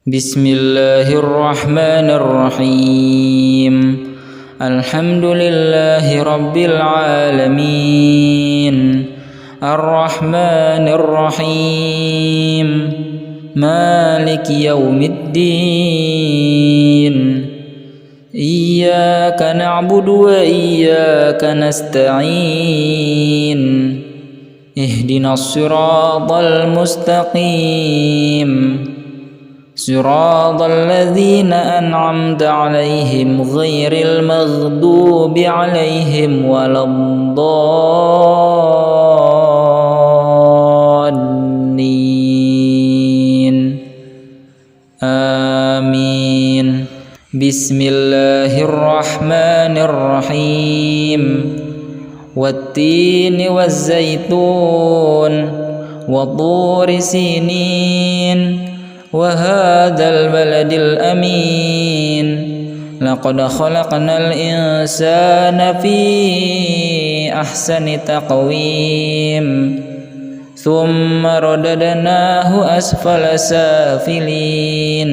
بسم الله الرحمن الرحيم. الحمد لله رب العالمين، الرحمن الرحيم، مالك يوم الدين. إياك نعبد وإياك نستعين، اهدنا الصراط المستقيم، صراط الذين أنعمت عليهم غير المغضوب عليهم ولا الضالين. آمين. بسم الله الرحمن الرحيم. والتين والزيتون وطور سينين وهذا البلد الأمين. لقد خلقنا الإنسان في أحسن تقويم، ثم رددناه أسفل سافلين،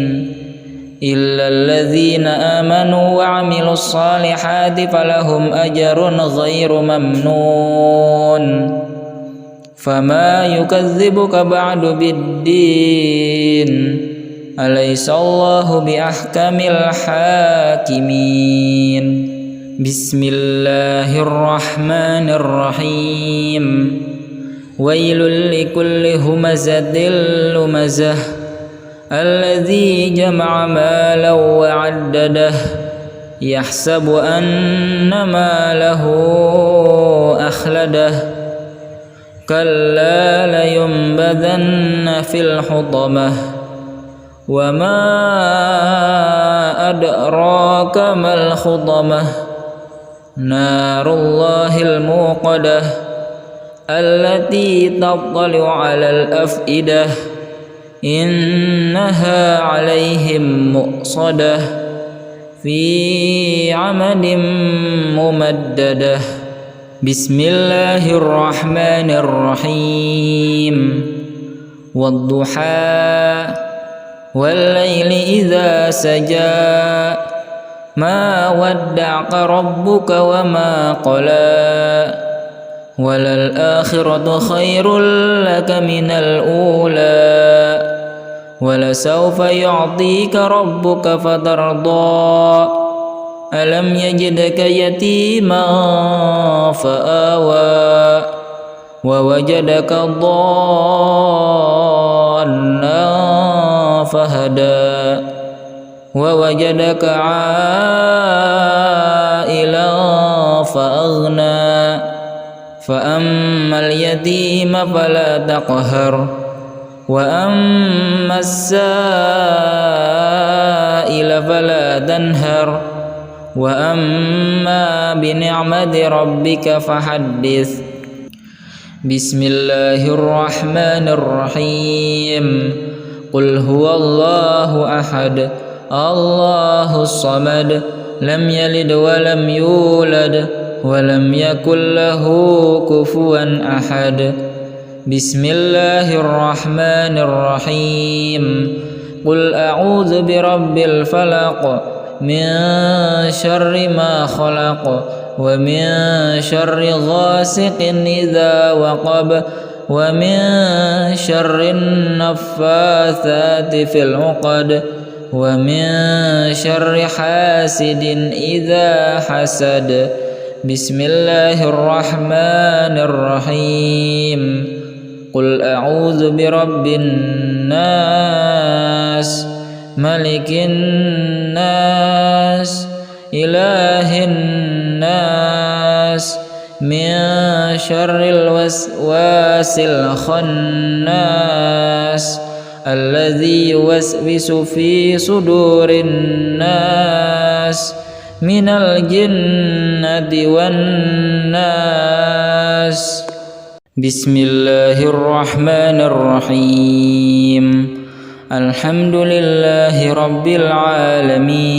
إلا الذين آمنوا وعملوا الصالحات فلهم أجر غير ممنون. فما يكذبك بعد بالدين، أليس الله بأحكم الحاكمين. بسم الله الرحمن الرحيم. ويل لكل همزة لمزة، الذي جمع مالا وعدده، يحسب أن ماله أخلده، كلا لينبذن في الحطمة، وما أدراك ما الحطمة، نار الله الموقدة، التي تطلع على الأفئدة، إنها عليهم مؤصدة، في عمد ممددة. بسم الله الرحمن الرحيم. والضحى والليل إذا سجى، ما ودعك ربك وما قلى، وللآخرة خير لك من الأولى، ولسوف يعطيك ربك فترضى. ألم يجدك يتيما فآوى، ووجدك ضالا فهدى، ووجدك عائلا فأغنى. فأما اليتيم فلا تقهر، وأما السائل فلا تنهر، وأما بنعمة ربك فحدث. بسم الله الرحمن الرحيم. قل هو الله أحد، الله الصمد، لم يلد ولم يولد ولم يكن له كفوا أحد. بسم الله الرحمن الرحيم. قل أعوذ برب الفلق، من شر ما خلق، ومن شر غاسق إذا وقب، ومن شر النفاثات في العقد، ومن شر حاسد إذا حسد. بسم الله الرحمن الرحيم. قل أعوذ برب الناس، ملك الناس، إله الناس، من شر الوسواس الخناس، الذي يوسوس في صدور الناس، من الجنة والناس. بسم الله الرحمن الرحيم. الحمد لله رب العالمين،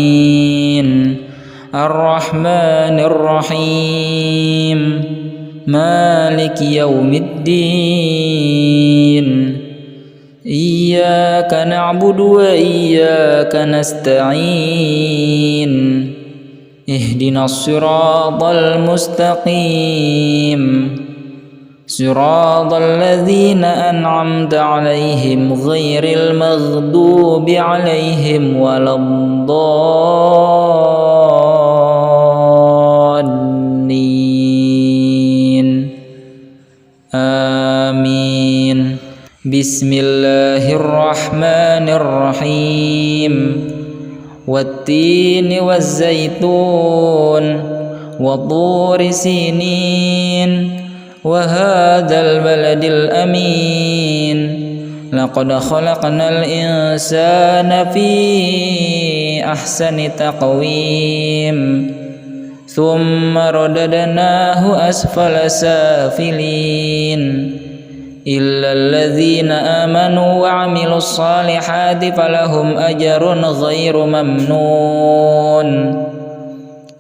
الرحمن الرحيم، مالك يوم الدين. إياك نعبد وإياك نستعين اهدنا الصراط المستقيم صراط الذين أنعمت عليهم غير المغضوب عليهم ولا الضالين آمين. بسم الله الرحمن الرحيم والتين والزيتون وطور سينين وهذا البلد الأمين لقد خلقنا الإنسان في أحسن تقويم ثم رددناه أسفل سافلين إلا الذين آمنوا وعملوا الصالحات فلهم أجر غير ممنون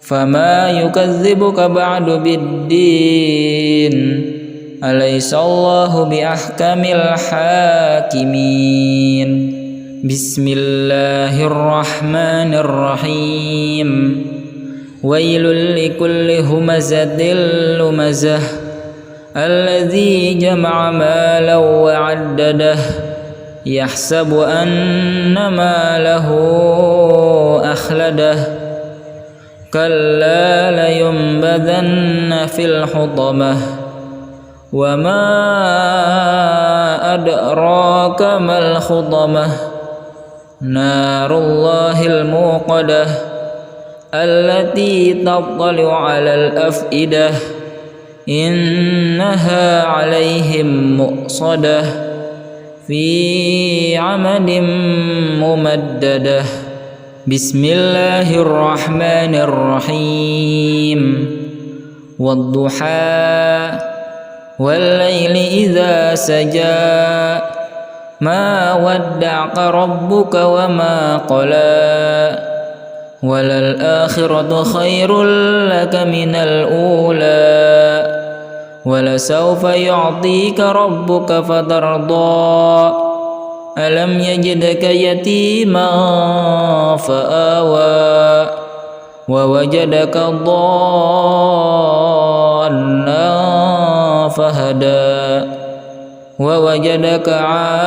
فما يكذبك بعد بالدين أليس الله بأحكم الحاكمين. بسم الله الرحمن الرحيم ويل لكل همزة لمزة الذي جمع مالا وعدده يحسب أن ماله أخلده كلا لينبذن في الحطمة وما أدراك ما الحطمة نار الله الموقدة التي تطلع على الأفئدة إنها عليهم مؤصدة في عمد ممددة. بسم الله الرحمن الرحيم والضحى والليل إذا سجى ما ودعك ربك وما قلى وللآخرة خير لك من الأولى ولسوف يعطيك ربك فترضى ألم يجدك يتيما فآوى ووجدك ضالا فهدى ووجدك عائلا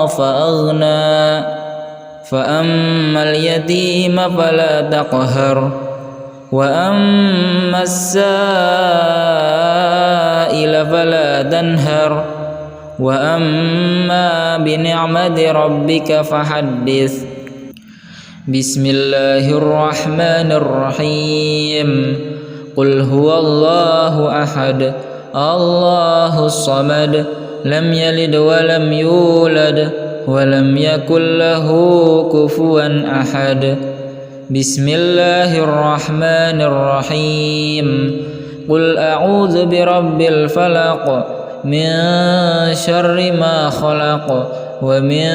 فأغنى فأما اليتيم فلا تقهر وأما السائل فلا تنهر وأما بنعمة ربك فحدث. بسم الله الرحمن الرحيم قل هو الله أحد الله الصمد لم يلد ولم يولد ولم يكن له كفوا أحد. بسم الله الرحمن الرحيم قل أعوذ برب الفلق من شر ما خلق ومن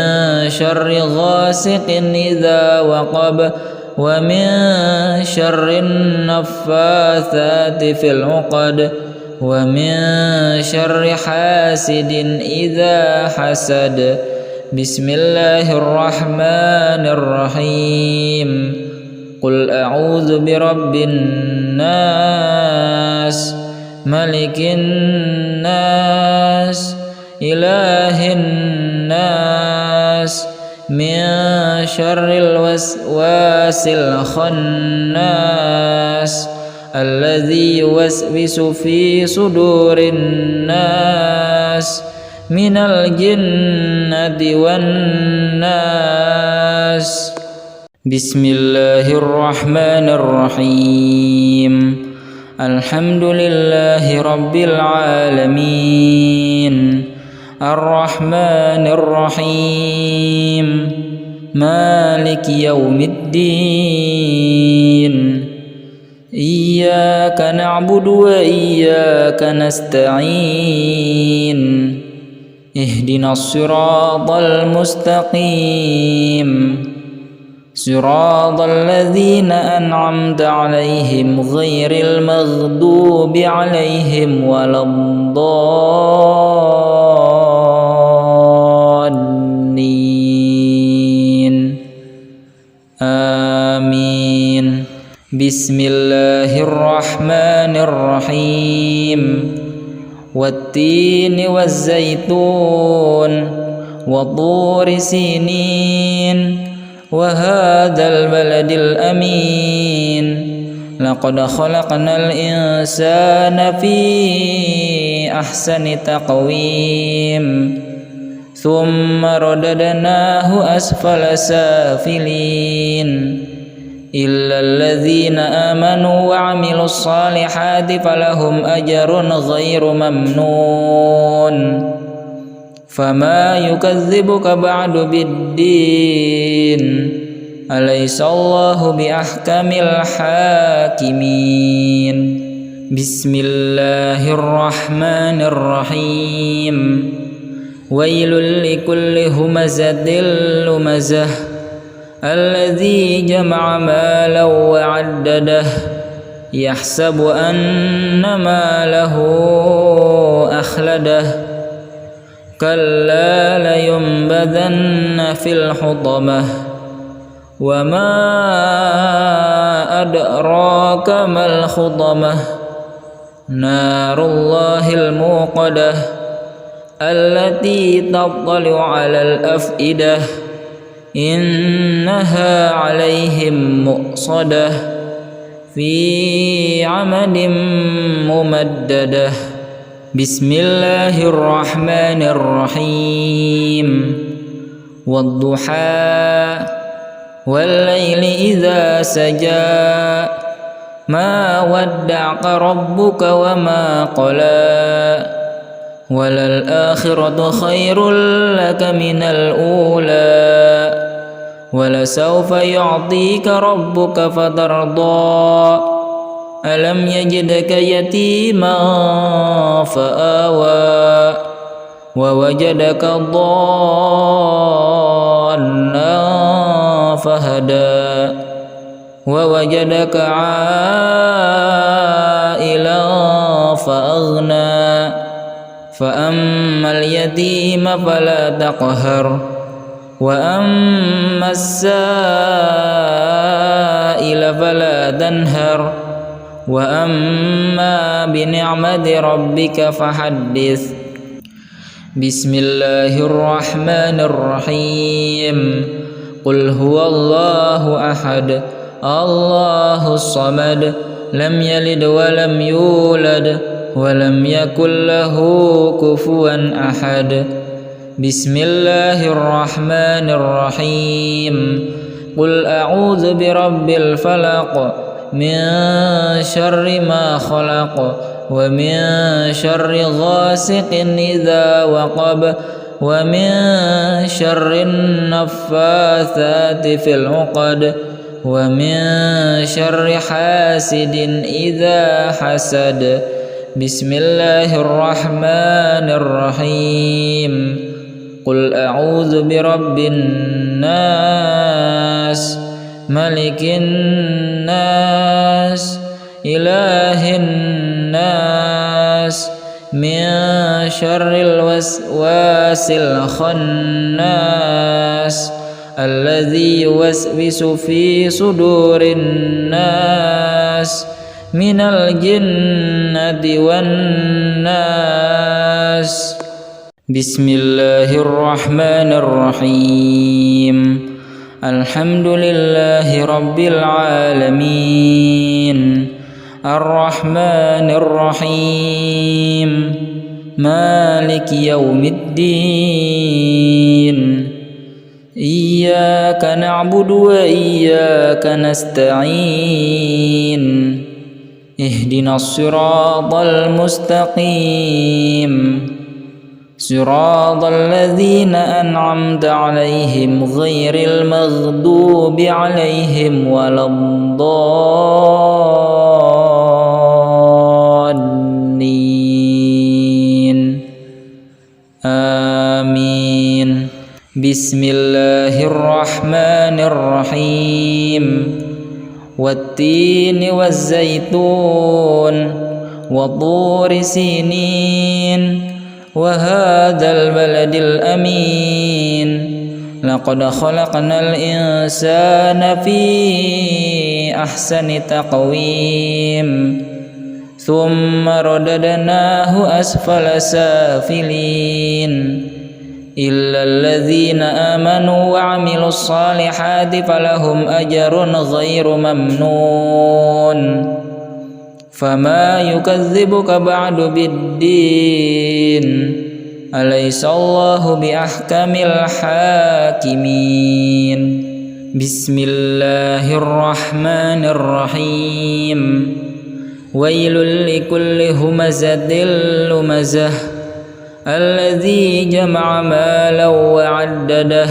شر غاسق إذا وقب ومن شر النفاثات في العقد ومن شر حاسد إذا حسد. بسم الله الرحمن الرحيم قل أعوذ برب الناس ملك الناس إله الناس من شر الوسواس الخناس الذي يوسوس في صدور الناس من الجنة والناس. بسم الله الرحمن الرحيم الحمد لله رب العالمين الرحمن الرحيم مالك يوم الدين إياك نعبد وإياك نستعين اهدنا الصراط المستقيم صراط الذين أنعمت عليهم غير المغضوب عليهم ولا الضالين آمين. بسم الله الرحمن الرحيم. والتين والزيتون وطور سينين وهذا البلد الأمين. لقد خلقنا الإنسان في أحسن تقويم ثم رددناه أسفل سافلين إلا الذين آمنوا وعملوا الصالحات فلهم أجر غير ممنون. فما يكذبك بعد بالدين أليس الله بأحكم الحاكمين. بسم الله الرحمن الرحيم. ويل لكل همزة لمزة الذي جمع مالا وعدده يحسب أن ماله أخلده كلا لينبذن في الحطمة وما أدراك ما الحطمة نار الله الموقدة التي تطلع على الأفئدة إنها عليهم مؤصدة في عمد ممددة. بسم الله الرحمن الرحيم. والضحى والليل إذا سجى ما ودعك ربك وما قلى وللآخرة خير لك من الأولى ولسوف يعطيك ربك فترضى ألم يجدك يتيما فآوى ووجدك ضالا فهدى ووجدك عائلا فأغنى فأما اليتيم فلا تقهر وأما السائل فلا تنهر وأما بنعمة ربك فحدث. بسم الله الرحمن الرحيم. قل هو الله أحد الله الصمد لم يلد ولم يولد ولم يكن له كفوا أحد. بسم الله الرحمن الرحيم. قل أعوذ برب الفلق من شر ما خلق ومن شر غاسق إذا وقب ومن شر النفاثات في العقد ومن شر حاسد إذا حسد. بسم الله الرحمن الرحيم. قل أعوذ برب الناس ملك الناس إله الناس من شر الوسواس الخناس الذي يوسوس في صدور الناس من الجنة والناس. بسم الله الرحمن الرحيم. الحمد لله رب العالمين الرحمن الرحيم مالك يوم الدين إياك نعبد وإياك نستعين اهدنا الصراط المستقيم صراط الذين أنعمت عليهم غير المغضوب عليهم ولا الضالين آمين. بسم الله الرحمن الرحيم. والتين والزيتون وطور سينين وهذا البلد الأمين لقد خلقنا الإنسان في أحسن تقويم ثم رددناه أسفل سافلين إلا الذين آمنوا وعملوا الصالحات فلهم أجر غير ممنون فما يكذبك بعد بالدين أليس الله بأحكم الحاكمين بسم الله الرحمن الرحيم ويل لكل همزة لمزة الذي جمع مالا وعدده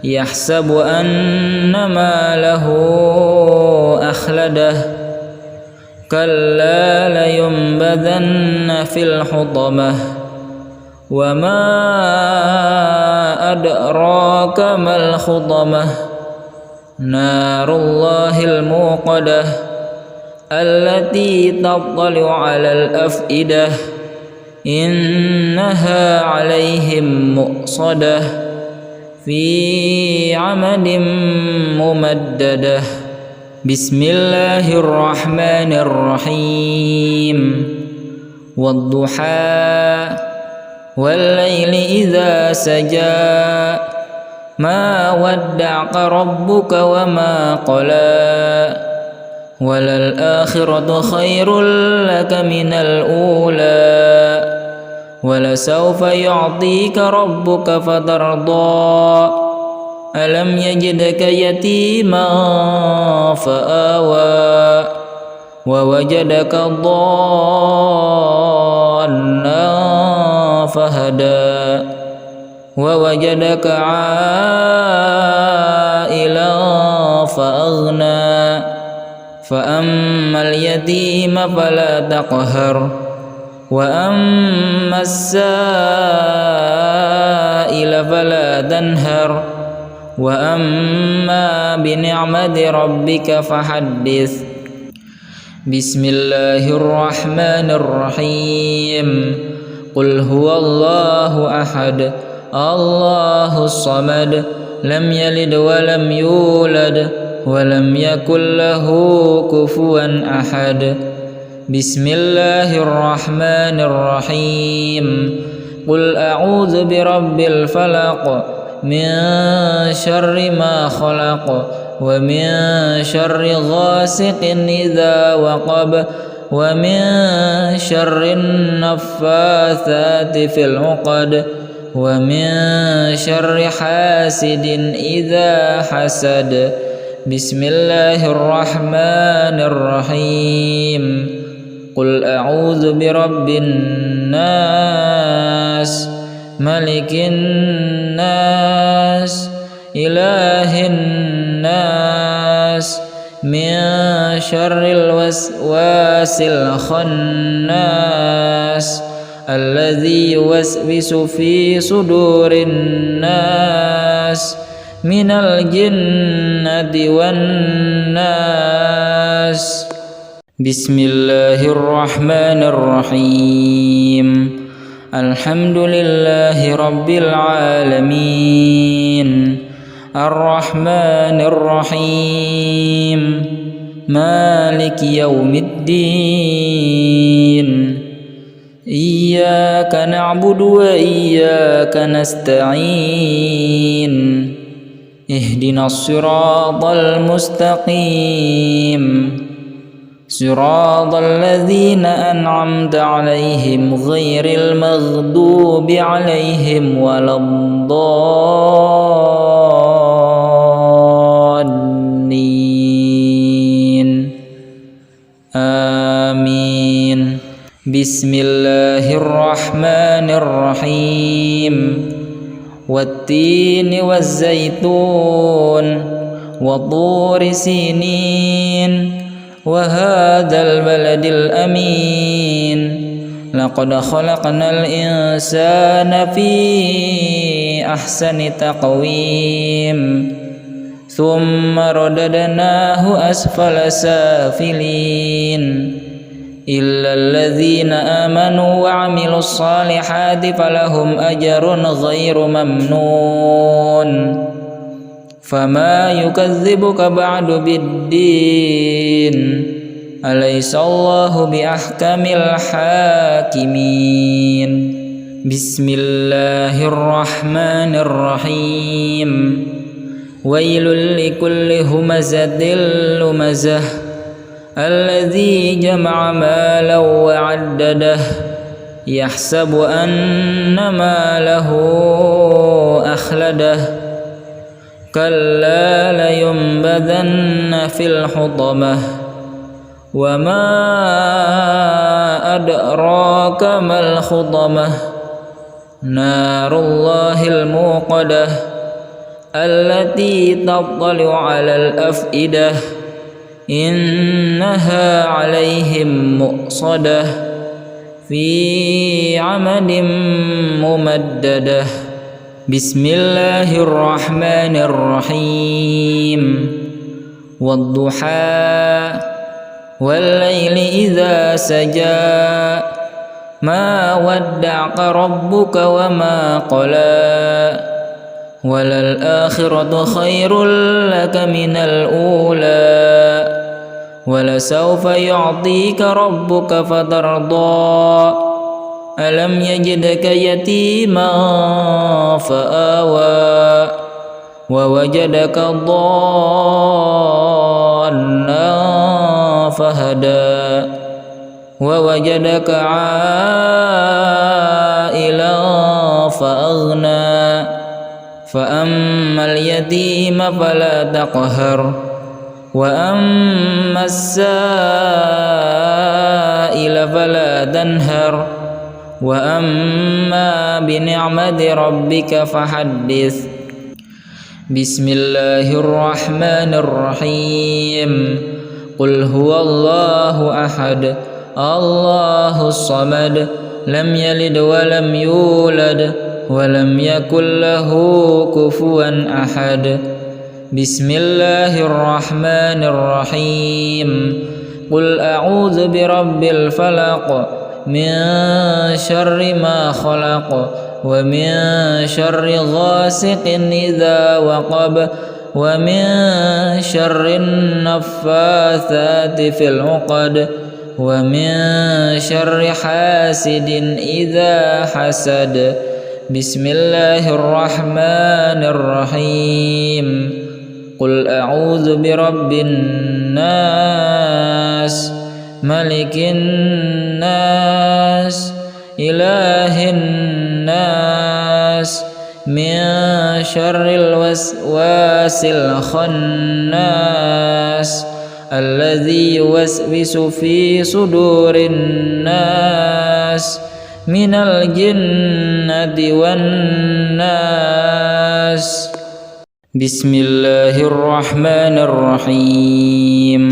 يحسب أن ماله أخلده كلا لينبذن في الحطمة وما أدراك ما الحطمة نار الله الموقدة التي تطلع على الأفئدة إنها عليهم مؤصدة في عمد ممددة بسم الله الرحمن الرحيم والضحى والليل إذا سجى ما ودعك ربك وما قلى وللآخرة خير لك من الأولى ولسوف يعطيك ربك فترضى ألم يجدك يتيما فآوى ووجدك ضالا فهدى ووجدك عائلا فأغنى فأما اليتيم فلا تقهر وأما السائل فلا تنهر وأما بنعمة ربك فحدث بسم الله الرحمن الرحيم قل هو الله أحد الله الصمد لم يلد ولم يولد ولم يكن له كفوا أحد بسم الله الرحمن الرحيم قل أعوذ برب الفلق من شر ما خلق ومن شر غاسق إذا وقب ومن شر النفاثات في العقد ومن شر حاسد إذا حسد بسم الله الرحمن الرحيم قل أعوذ برب الناس ملك الناس إله الناس من شر الوسواس الخناس الذي يوسوس في صدور الناس من الجنة والناس بسم الله الرحمن الرحيم الحمد لله رب العالمين الرحمن الرحيم مالك يوم الدين إياك نعبد وإياك نستعين اهدنا الصراط المستقيم صراط الذين أنعمت عليهم غير المغضوب عليهم ولا الضالين آمين بسم الله الرحمن الرحيم والتين والزيتون وطور سينين وهذا البلد الأمين لقد خلقنا الإنسان في أحسن تقويم ثم رددناه أسفل سافلين إلا الذين آمنوا وعملوا الصالحات فلهم أجر غير ممنون فما يكذبك بعد بالدين أليس الله بأحكم الحاكمين بسم الله الرحمن الرحيم ويل لكل همزة لمزة الذي جمع مالا وعدده يحسب أن ماله أخلده كلا لينبذن في الحطمة وما أدراك ما الخطمة نار الله الموقدة التي تطلع على الأفئدة إنها عليهم مؤصدة في عمد ممددة بسم الله الرحمن الرحيم والضحى والليل إذا سجى ما ودعك ربك وما قلى وللآخرة خير لك من الأولى ولسوف يعطيك ربك فترضى ألم يجدك يتيما فآوى ووجدك ضالا فهدى ووجدك عائلا فأغنى فأما اليتيم فلا تقهر وأما السائل فلا تنهر وأما بنعمة ربك فحدث بسم الله الرحمن الرحيم قل هو الله أحد الله الصمد لم يلد ولم يولد ولم يكن له كفوا أحد بسم الله الرحمن الرحيم قل أعوذ برب الفلق من شر ما خلق ومن شر غاسق إذا وقب ومن شر النفاثات في العقد ومن شر حاسد إذا حسد بسم الله الرحمن الرحيم قل أعوذ برب الناس ملك الناس إله الناس من شر الوسواس الخناس الذي يوسوس في صدور الناس من الجنة والناس بسم الله الرحمن الرحيم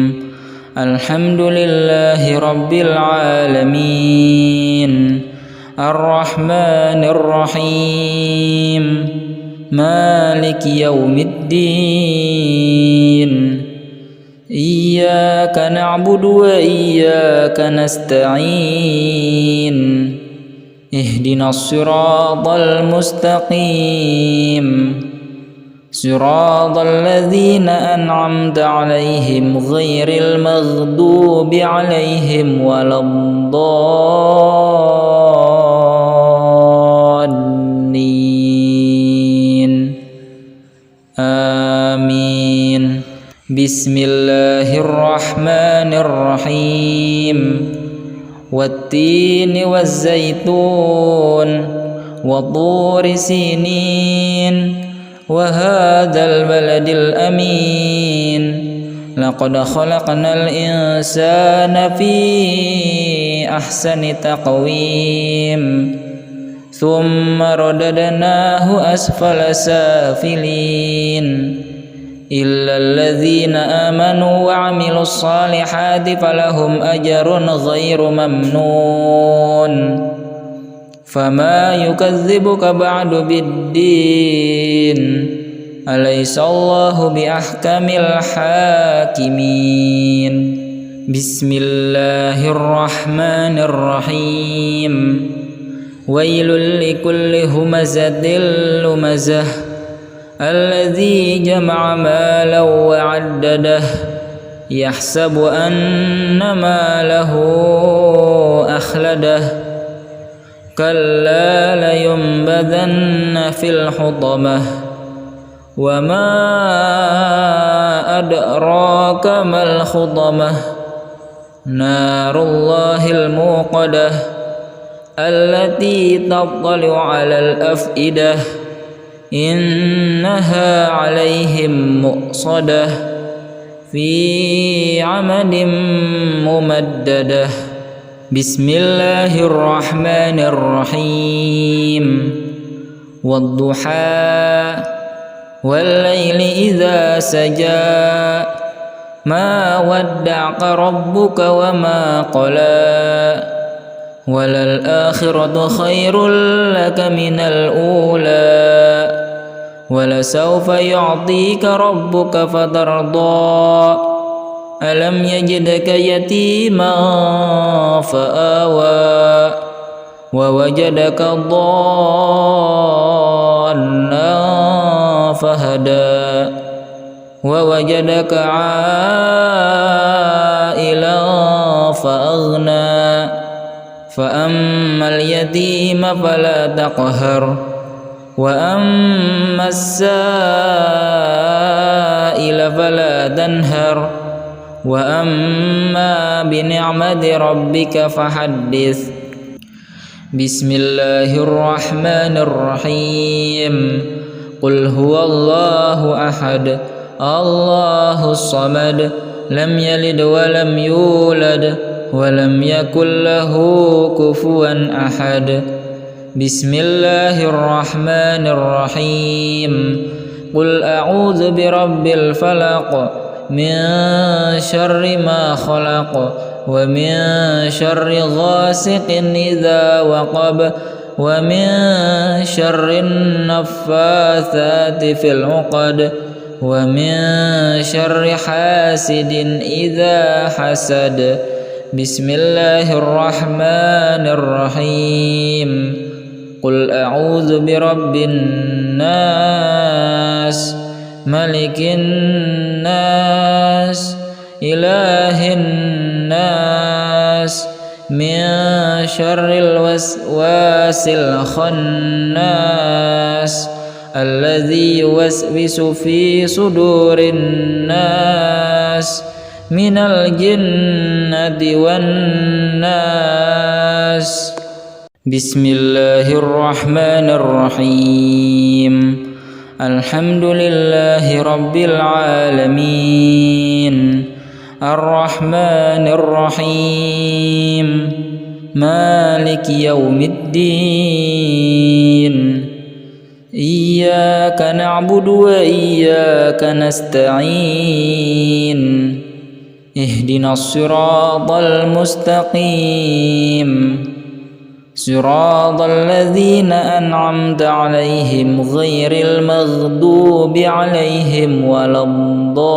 الحمد لله رب العالمين الرحمن الرحيم مالك يوم الدين إياك نعبد وإياك نستعين اهدنا الصراط المستقيم صراط الذين أنعمت عليهم غير المغضوب عليهم ولا الضالين آمين بسم الله الرحمن الرحيم والتين والزيتون وطور سينين وهذا البلد الأمين لقد خلقنا الإنسان في أحسن تقويم ثم رددناه أسفل سافلين إلا الذين آمنوا وعملوا الصالحات فلهم أجر غير ممنون فما يكذبك بعد بالدين أليس الله بأحكم الحاكمين بسم الله الرحمن الرحيم ويل لكل همزة لمزة الذي جمع مالا وعدده يحسب أن ماله أخلده كلا لينبذن في الحطمة وما أدراك ما الحطمة نار الله الموقدة التي تطلع على الأفئدة إنها عليهم مؤصدة في عمد ممددة بسم الله الرحمن الرحيم والضحى والليل إذا سجى ما ودعك ربك وما قلى وللآخرة خير لك من الأولى ولسوف يعطيك ربك فترضى ألم يجدك يتيما فآوى ووجدك ضالا فهدى ووجدك عائلا فأغنى فأما اليتيم فلا تقهر وأما السائل فلا تنهر وأما بنعمة ربك فحدث بسم الله الرحمن الرحيم قل هو الله أحد الله الصمد لم يلد ولم يولد ولم يكن له كفوا أحد بسم الله الرحمن الرحيم قل أعوذ برب الفلق من شر ما خلق ومن شر غاسق إذا وقب ومن شر النفاثات في العقد ومن شر حاسد إذا حسد بسم الله الرحمن الرحيم قل أعوذ برب الناس ملك الناس إله الناس من شر الوسواس الخناس الذي يوسوس في صدور الناس من الجنة والناس بسم الله الرحمن الرحيم الحمد لله رب العالمين الرحمن الرحيم مالك يوم الدين إياك نعبد وإياك نستعين اهدنا الصراط المستقيم صراط الذين أنعمت عليهم غير المغضوب عليهم ولا الضالين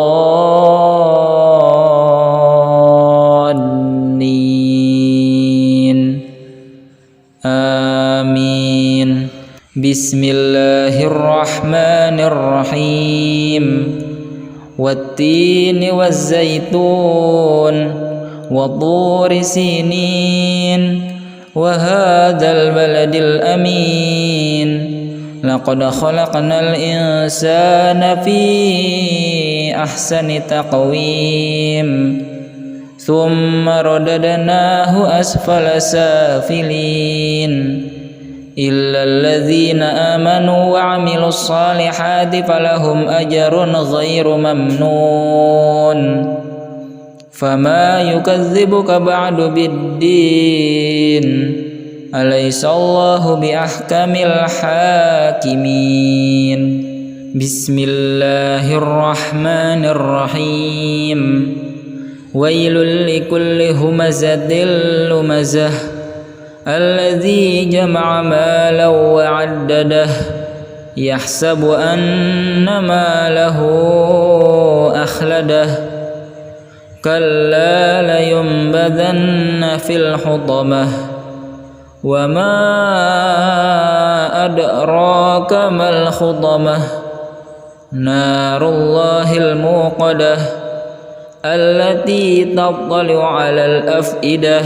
آمين بسم الله الرحمن الرحيم والتين والزيتون وطور سينين وهذا البلد الأمين لقد خلقنا الإنسان في أحسن تقويم ثم رددناه أسفل سافلين إلا الذين آمنوا وعملوا الصالحات فلهم أجر غير ممنون فما يكذبك بعد بالدين أليس الله بأحكم الحاكمين بسم الله الرحمن الرحيم ويل لكل همزة لمزة الذي جمع مالا وعدده يحسب أن ماله أخلده كلا لينبذن في الحطمة وما أدراك ما الحطمة نار الله الموقدة التي تطلع على الأفئدة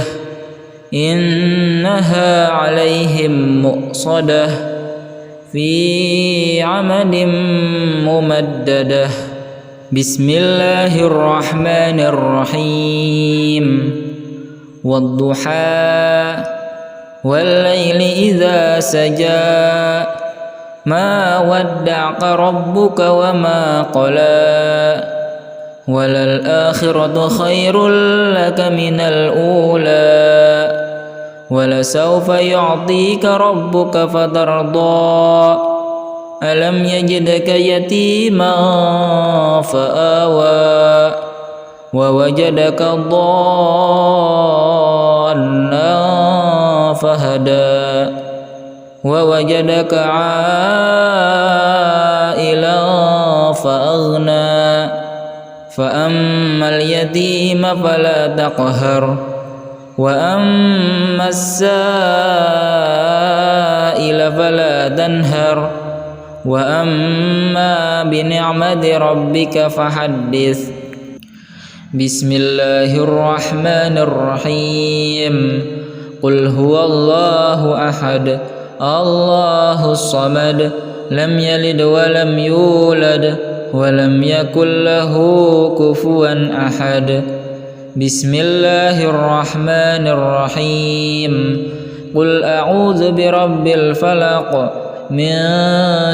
إنها عليهم مؤصدة في عمد ممددة بسم الله الرحمن الرحيم والضحى والليل إذا سجى ما ودعك ربك وما قلى وللآخرة خير لك من الأولى ولسوف يعطيك ربك فترضى ألم يجدك يتيما فآوى ووجدك ضالا فهدى ووجدك عائلا فأغنى فأما اليتيم فلا تقهر وأما السائل فلا تنهر وأما بنعمة ربك فحدث بسم الله الرحمن الرحيم قل هو الله أحد الله الصمد لم يلد ولم يولد ولم يكن له كفوا أحد بسم الله الرحمن الرحيم قل أعوذ برب الفلق من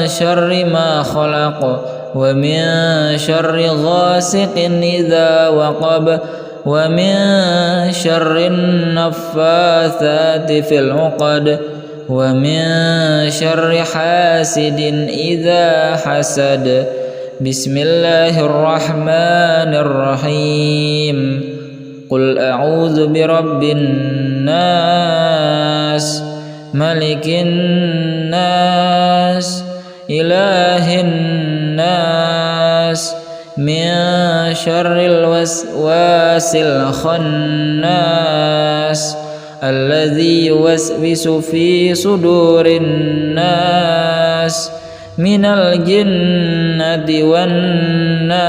شر ما خلق ومن شر غاسق إذا وقب ومن شر النفاثات في العقد ومن شر حاسد إذا حسد بسم الله الرحمن الرحيم قل أعوذ برب الناس ملك الناس إله الناس من شر الوسواس الخناس الذي يوسوس في صدور الناس من الجنة والناس